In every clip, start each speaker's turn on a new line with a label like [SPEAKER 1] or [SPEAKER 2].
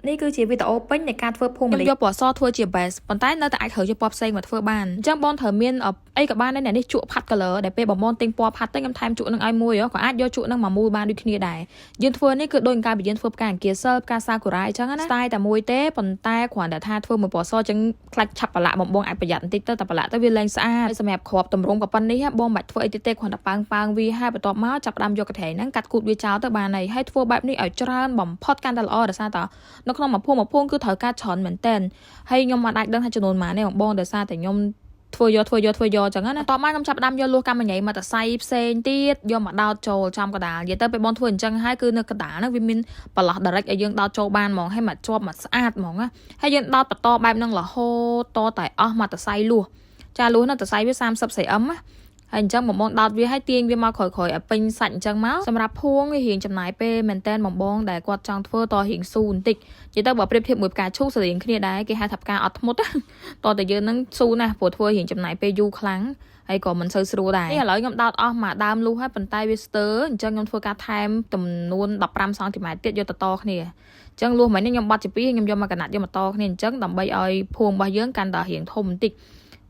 [SPEAKER 1] នេះគឺជាវីដេអូពេញនៃការធ្វើភូមិយកពណ៌សធ្វើជា base ប៉ុន្តែនៅតែអាចត្រូវជាពណ៌ផ្សេងមកធ្វើបានអញ្ចឹងបងត្រូវមានអីក៏បានដែរនេះជក់ផាត់ color ដែលពេលបងបងទិញពណ៌ផាត់ទៅខ្ញុំថែមជក់នឹងឲ្យមួយក៏អាចយកជក់នឹងមកមូលបានដូចគ្នាដែរយើងធ្វើនេះគឺដូចការបើយើងធ្វើផ្កាអង្គាសិលផ្កាសាគូរ៉ាអញ្ចឹងណា style តែមួយទេប៉ុន្តែគ្រាន់តែថាធ្វើមួយពណ៌សអញ្ចឹងខ្លាច់ឆាប់ប្រឡាក់បងអាចប្រយ័ត្នបន្តិចទៅតែប្រឡាក់ទៅវាលែងស្អាតសម្រាប់គ្រាប់តម្រងក៏ប៉ុណ្្នេះបងមិនបាច់ធ្វើអីទេគ្រាន់តែប៉ាងវាហើយបន្ទាប់មកចាប់ផ្ដើមយកកន្ត្រៃហ្នឹងកាត់គូតវាចោលទៅបានហើយធ្វើបែបនេះឲ្យច្រើនបំផុតកាន់តែល្អដោយសារតនៅក្នុងមួយភូមិគឺត្រូវការច្រើនមែនតើហើយខ្ញុំមិនអាចដឹងថាចំនួនប៉ុន្មានទេបងដោយសារតែខ្ញុំធ្វើយកអញ្ចឹងណាតោះមកខ្ញុំចាប់ផ្ដើមយកលួសកាំមញ៉ៃមកតសៃផ្សេងទៀតយកមកដោតចូលចំកដាលនិយាយទៅពេលបងធ្វើអញ្ចឹងហើយគឺនៅកដាលហ្នឹងវាមានប្រឡោះ direct ឲ្យយើងដោតចូលបានហ្មងហើយមកជាប់មកស្អាតហ្មងណាហើយយើងដោតបន្តបែបហ្នឹងរហូតតតែអស់មកតសៃលួសចាលួសហ្នឹងតសៃវា30 cm ណាហើយអញ្ចឹងបងដោតវាឲ្យទាញវាមកក្រោយៗឲ្យពេញសាច់អញ្ចឹងមកសម្រាប់ភួងវារៀងចំណាយពេលមែនតែនបងដែលគាត់ចង់ធ្វើតរៀងស៊ូបន្តិចនិយាយទៅបើប្រៀបធៀបមួយផ្កាឈូកស្រៀងគ្នាដែរគេហៅថាផ្កាអត់ធ្មត់តតែយើងនឹងស៊ូណាស់ព្រោះធ្វើរៀងចំណាយពេលយូរខ្លាំងហើយក៏មិនសូវស្រួលដែរនេះឥឡូវខ្ញុំដោតអស់មកដើមលូសហើយប៉ុន្តែវាស្ទើអញ្ចឹងខ្ញុំធ្វើការថែមចំនួន15 cm ទៀតយកតគ្នាអញ្ចឹងលួសមិញនេះខ្ញុំបាត់ជា2ខ្ញុំយកមកកណាត់យកមកតគ្នាអញ្ចឹងដើម្បីឲ្យភួងរបស់យើងកាន់តែរៀងធំបន្តិច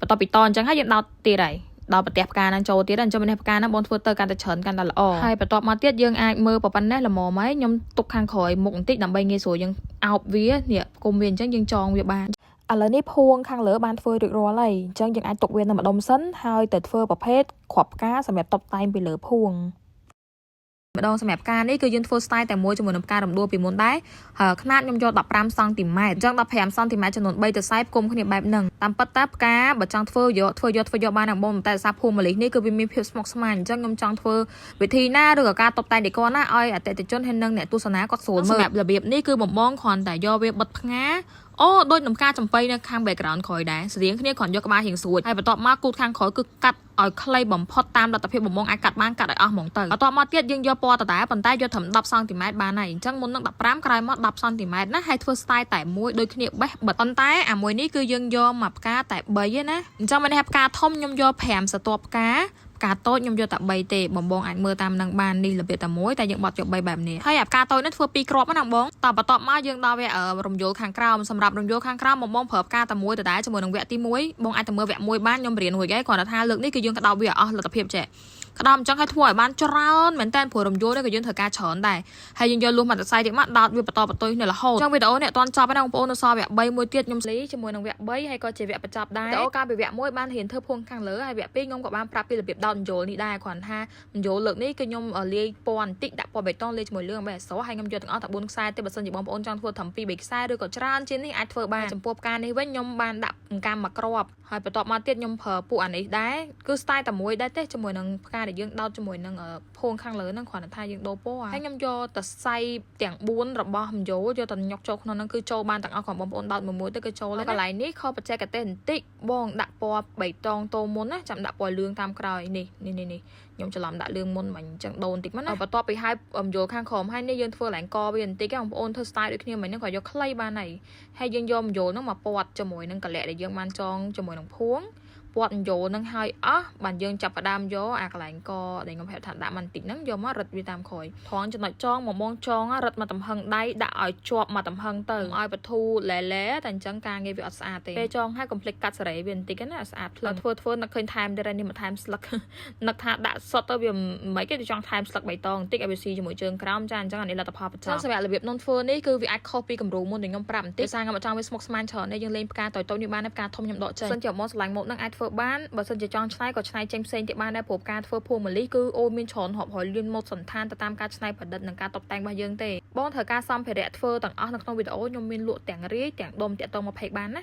[SPEAKER 1] បន្ទាប់ពីតអញ្ចឹងហើយយើងដោតទៀតហើយដល់ប្រទេសផ្កាហ្នឹងចូលទៀតអញ្ចឹងប្រទេសផ្កាហ្នឹងបងធ្វើទៅកាន់តែច្រើនកាន់តែល្អហើយបន្ទាប់មកទៀតយើងអាចមើលប៉ុណ្ណេះល្មមហើយខ្ញុំទុកខាងក្រោយមុខបន្តិចដើម្បីងាយស្រួលយើងអោបវានេះគុំវាអញ្ចឹងយើងចងវាបានឥឡូវនេះភួងខាងលើបានធ្វើរួចរាល់ហើយអញ្ចឹងយើងអាចទុកវានៅម្ដុំសិនហើយទៅធ្វើប្រភេទគ្រាប់ផ្កាសម្រាប់តុបតែងពីលើភួងម្ដងសម្រាប់ផ្កានេះគឺយើងធ្វើ style តែមួយជាមួយនឹងផ្ការំដួលពីមុនដែរហើយຂະຫນាតខ្ញុំយក15 cm អញ្ចឹង15 cm ចំនួន3ទៅ4ផ្គុំគ្នាបែបហ្នឹងតាមពិតតាផ្កាបើចង់ធ្វើយកបានបងតែសារភូមិលីនេះគឺវាមានភាពស្មុគស្មាញអញ្ចឹងខ្ញុំចង់ធ្វើវិធីណាឬក៏ការតុបតែងដេកណាឲ្យអតិថិជនហើយនឹងអ្នកទស្សនាគាត់ស្រួលមើលសម្រាប់របៀបនេះគឺបងគ្រាន់តែយកវាបិទផ្ងាអូដូចនឹងផ្កាចំបៃនៅខាង background ក្រោយដែរស្រៀងគ្នាគ្រាន់យកក្បាលរៀងស្រួចហើយបន្ទាប់មកគូតខាងក្រោយគឺកាត់ឲ្យខ្លីបំផុតតាមលទ្ធភាពបងអាចកាត់បានកាត់ឲ្យអស់ហ្មងទៅបន្ទាប់មកទៀតយើងយកពណ៌ដដែលប៉ុន្តែយកត្រឹម10 cm បានហើយអញ្ចឹងមុននឹង15ក្រោយមក10 cm ណាហើយធ្វើ style តែមួយដូចគ្នាបេះបិទប៉ុន្តែអាមួយនេះគឺយើងយកមកផ្កាតែ3ឯណាអញ្ចឹងមិនថាផ្កាធំខ្ញុំយក5ស្រទាប់ផ្កាការតូចខ្ញុំយកតែ3ទេបងអាចមើលតាមនឹងបាននេះរបៀបតែមួយតែយើងបត់យក3បែបនេះហើយអាផ្កាតូចនេះធ្វើ2គ្រាប់ណាបងតបន្ទាប់មកយើងដល់វារំយោលខាងក្រោមសម្រាប់រំយោលខាងក្រោមបងប្រើផ្កាតែមួយដដែលជាមួយនឹងវគ្គទី1បងអាចទៅមើលវគ្គ1បានខ្ញុំរៀនរួចហើយគ្រាន់តែថាលើកនេះគឺយើងក្តោបវាអស់លទ្ធភាពចេះក្តោបអញ្ចឹងឲ្យធ្វើឲ្យបានច្រើនមែនតើព្រោះរំយោលនេះក៏យើងត្រូវការច្រើនដែរហើយយើងយកលួសមកតសៃទៀតមកដោតវាបន្តបន្ទុយនៅរហូតអញ្ចឹងវីដេអូនេះអត់ទាន់ចប់ទេបងប្អូននៅសល់វគ្គ3មួយទៀតខ្ញុំស្លីជាមួយនឹងវគ្គ3ហើយក៏ជាវគ្គបញ្ចប់ដែរវីដេអូកាលពីវគ្គ1បានរៀនធ្វើភួងខាងលើហើយវគ្គ2ខ្ញុំក៏បានប្រាប់ពីរបៀបដោតបញ្ចូលនេះដែរគ្រាន់ថាបញ្ចូលលើកនេះគឺខ្ញុំលាយពណ៌បន្តិចដាក់ពណ៌បេតុងលាយជាមួយលឿងបែបអសហើយខ្ញុំយកទាំងអស់តែ4ខ្សែទេបើសិនជាបងប្អូនចង់ធ្វើត្រឹម2 3ខ្សែឬក៏ច្រើនជាងនេះអាចធ្វើបានចំពោះផ្កានេះវិញខ្ញុំបានដាក់ផ្កាមួយគ្រាប់ហើយបន្ទាប់មកទៀតខ្ញុំប្រើពួកអានេះដែរគឺ style តែមួយដែរទេជាមួយនឹងផ្កាដែលយើងដោតជាមួយនឹងភួងខាងលើហ្នឹងគ្រាន់តែថាយើងដូរពណ៌ហើយខ្ញុំយកតសៃទាំង4របស់បញ្ចូលយកទៅញុកចូលក្នុងហ្នឹងគឺចូលបានទាំងអស់ของបងប្អូនដោតមួយទៅគឺចូលហើយកន្លែងនេះខុសបច្ចេកទេសបន្តិចបងដាក់ពណ៌បៃតងតូមុនណាចាំដាក់ពណ៌លឿងតាមក្រោយនេះខ្ញុំច្រឡំដាក់លឿងមុនមិនអញ្ចឹងដូរបន្តិចមកណាបន្ទាប់ពីហើយបញ្ចូលខាងក្រោមហើយនេះយើងធ្វើឡើងកវាបន្តិចបងប្អូនធ្វើ style ដូចគ្នាមិនហ្នឹងក៏យកខ្លីបានហើយយើងយកបញ្ចូលហ្នឹងមកពណ៌ជាមួយនឹងកលៈដែលយើងបានចងជាមួយនឹងភួងពណ៌បញ្ចូលនឹងហើយអស់បានយើងចាប់ផ្ដើមយកអាកន្លែងកដែលខ្ញុំហៅថាដាក់បន្តិចហ្នឹងយកមករឹតវាតាមក្រោយត្រង់ចំណុចចងមកចងរឹតមកទំហឹងដៃដាក់ឲ្យជាប់មកទំហឹងទៅឲ្យបធូរលែតែអញ្ចឹងការងារវាអត់ស្អាតទេពេលចងហើយកុំភ្លេចកាត់សេរីវាបន្តិចណាស្អាតផ្លឹងធ្វើនឹកឃើញថែមទៀតនេះមកថែមស្លឹកនឹកថាដាក់សុតទៅវាមិនគេចង់ថែមស្លឹកបៃតងបន្តិចឲ្យវាស៊ីជាមួយជើងក្រោមចាអញ្ចឹងអានេះលទ្ធផលបញ្ចប់សម្រាប់របៀបនំធ្វើនេះគឺវាអាចខុសពីគំរូមុនដែលខ្ញុំប្រាប់បន្តិចសារខ្ញុំអត់ចង់វាស្មុគស្មាញច្រើនទេយើងលេងផ្កាតូចនេះបានផ្កាធំខ្ញុំដកចេញសិនជាមកឆ្លាញ់មុខនឹងអាចធ្វើបានបើសិនជាចង់ច្នៃក៏ច្នៃចេញផ្សេងទៀតបានដែរព្រោះការធ្វើភួងម្លិះគឺអូមានច្រើនហប់ហយលឿនមកសន្តានទៅតាមការច្នៃប្រឌិតនិងការតុបតែងរបស់យើងទេបងត្រូវការសម្ភារៈធ្វើទាំងអស់នៅក្នុងវីដេអូខ្ញុំមានលក់ទាំងរាយទាំងដុំតាក់ទង20បានណា